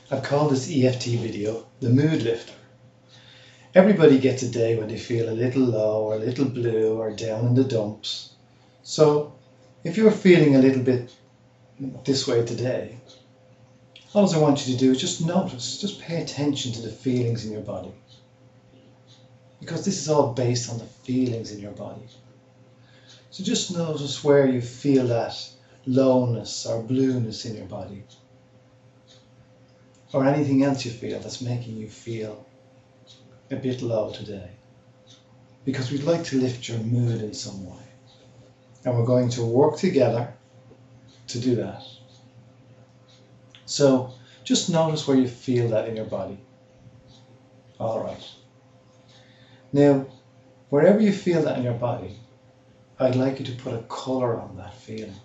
I've called this EFT video the mood lifter. Everybody gets a day when they feel a little low or a little blue or down in the dumps. So if you're feeling a little bit this way today, all I want you to do is just notice, just pay attention to the feelings in your body. Because this is all based on the feelings in your body. So just notice where you feel that lowness or blueness in your body. Or anything else you feel that's making you feel a bit low today. Because we'd like to lift your mood in some way. And we're going to work together to do that. So just notice where you feel that in your body. Alright. Now, wherever you feel that in your body, I'd like you to put a colour on that feeling.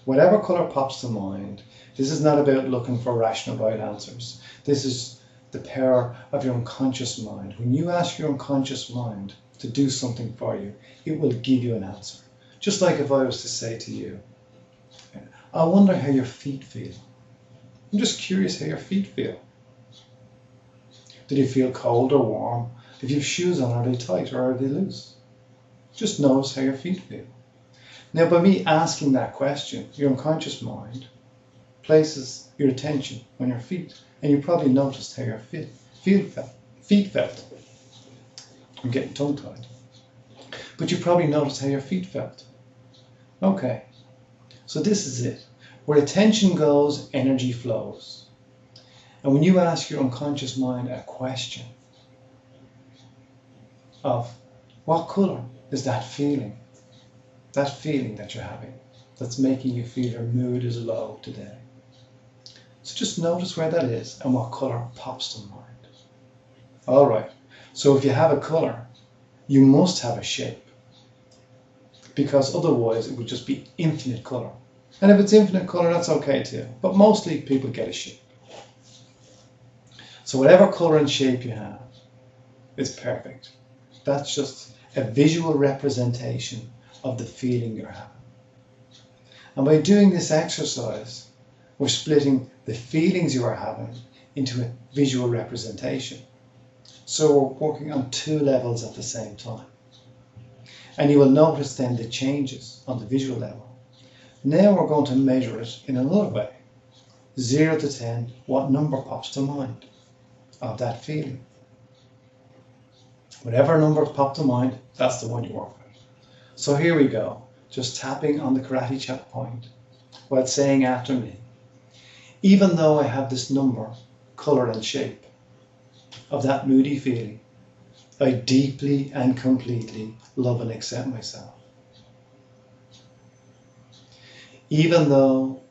Whatever colour pops to mind. This is not about looking for rational right answers. This is the power of your unconscious mind. When you ask your unconscious mind to do something for you, it will give you an answer. Just like if I was to say to you, I wonder how your feet feel. I'm just curious how your feet feel. Do they feel cold or warm? If you have shoes on, are they tight or are they loose? Just notice how your feet feel. Now, by me asking that question, your unconscious mind places your attention on your feet, and you probably noticed how your feet felt. I'm getting tongue-tied. But you probably noticed how your feet felt. Okay, so this is it. Where attention goes, energy flows. And when you ask your unconscious mind a question of what colour is that feeling that you're having, that's making you feel your mood is low today. So just notice where that is and what colour pops to mind. Alright, so if you have a colour, you must have a shape. Because otherwise it would just be infinite colour. And if it's infinite colour, that's okay too. But mostly people get a shape. So whatever colour and shape you have is perfect. That's just a visual representation of the feeling you're having. And by doing this exercise, we're splitting the feelings you are having into a visual representation. So we're working on two levels at the same time. And you will notice then the changes on the visual level. Now we're going to measure it in another way. 0 to 10, what number pops to mind of that feeling? Whatever number pops to mind, that's the one you work with. So here we go, just tapping on the karate chop point while saying after me, even though I have this number, colour and shape of that moody feeling, I deeply and completely love and accept myself. Even though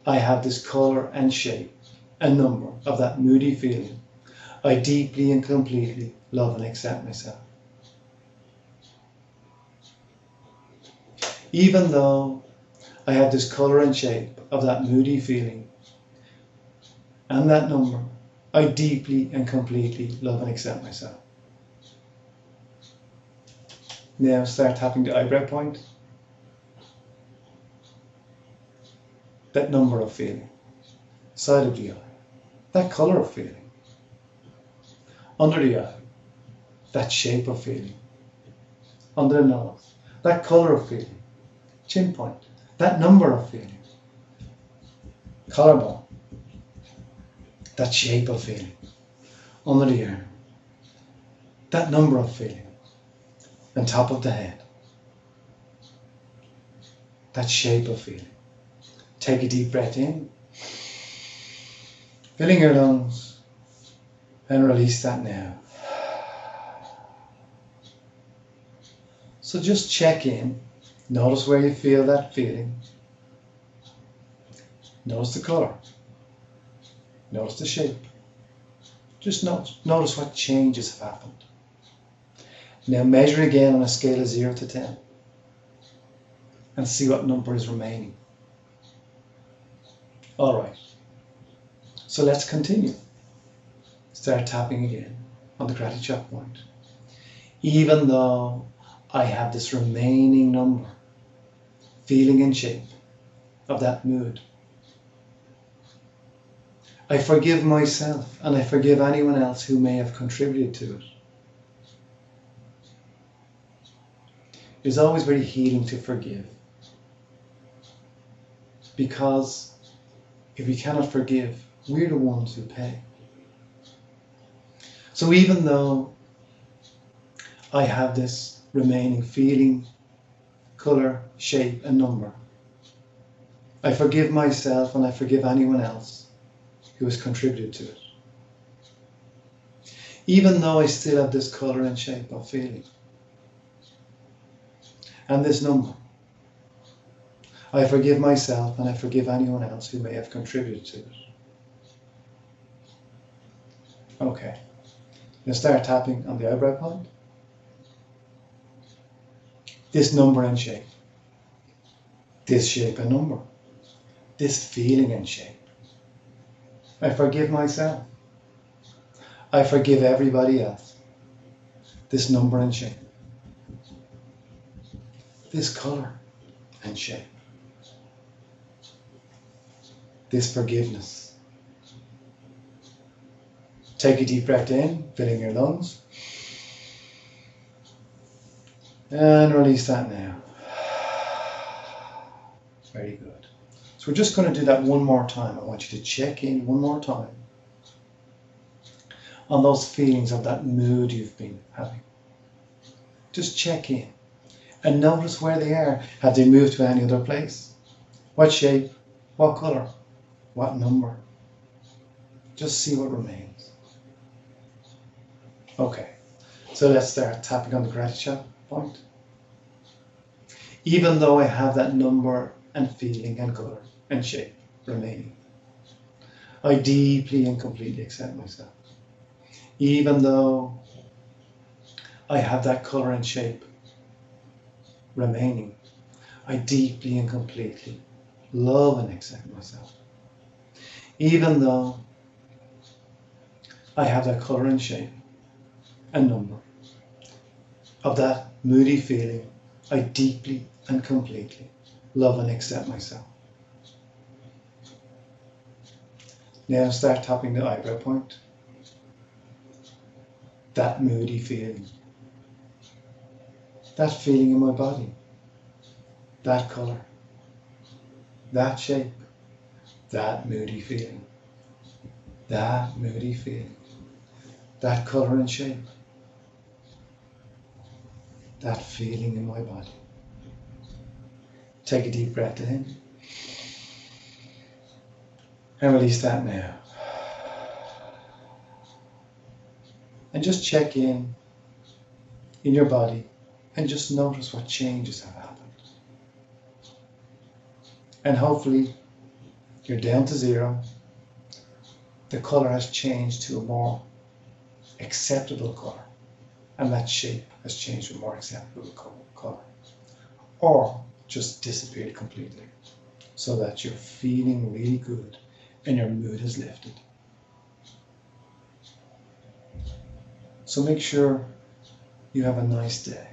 I have this colour and shape and number of that moody feeling, I deeply and completely love and accept myself. Even though I have this colour and shape of that moody feeling and that number, I deeply and completely love and accept myself. Now start tapping the eyebrow point. That number of feeling, side of the eye, that colour of feeling, under the eye, that shape of feeling, under the nose, that colour of feeling, chin point, that number of feeling, collarbone, that shape of feeling, under the arm, that number of feeling, and top of the head, that shape of feeling. Take a deep breath in, filling your lungs, and release that now. So just check in, notice where you feel that feeling, notice the colour, notice the shape, just notice what changes have happened. Now measure again on a scale of 0 to 10 and see what number is remaining. Alright, so let's continue. Start tapping again on the karate chop point. Even though I have this remaining number, feeling and shape of that mood, I forgive myself and I forgive anyone else who may have contributed to it. It's always very healing to forgive. Because if we cannot forgive, we're the ones who pay. So even though I have this remaining feeling, colour, shape and number, I forgive myself and I forgive anyone else who has contributed to it. Even though I still have this colour and shape of feeling and this number, I forgive myself and I forgive anyone else who may have contributed to it. Okay, now start tapping on the eyebrow point. This number and shape, this shape and number, this feeling and shape. I forgive myself. I forgive everybody else. This number and shape, this colour and shape, this forgiveness. Take a deep breath in, filling your lungs. And release that now. Very good. So we're just going to do that one more time. I want you to check in one more time on those feelings of that mood you've been having. Just check in and notice where they are. Have they moved to any other place? What shape? What colour? What number? Just see what remains. Okay, so let's start tapping on the gratitude point. Even though I have that number and feeling and colour and shape remaining, I deeply and completely accept myself. Even though I have that colour and shape remaining, I deeply and completely love and accept myself. Even though I have that colour and shape and number of that moody feeling, I deeply and completely love and accept myself. Now start tapping the eyebrow point. That moody feeling, that feeling in my body, that colour, that shape, that moody feeling, that moody feeling, that colour and shape, that feeling in my body. Take a deep breath in and release that now. And just check in your body and just notice what changes have happened. And hopefully you're down to 0. The colour has changed to a more acceptable colour, and that shape has changed to a more acceptable colour, or just disappeared completely, so that you're feeling really good and your mood has lifted. So make sure you have a nice day.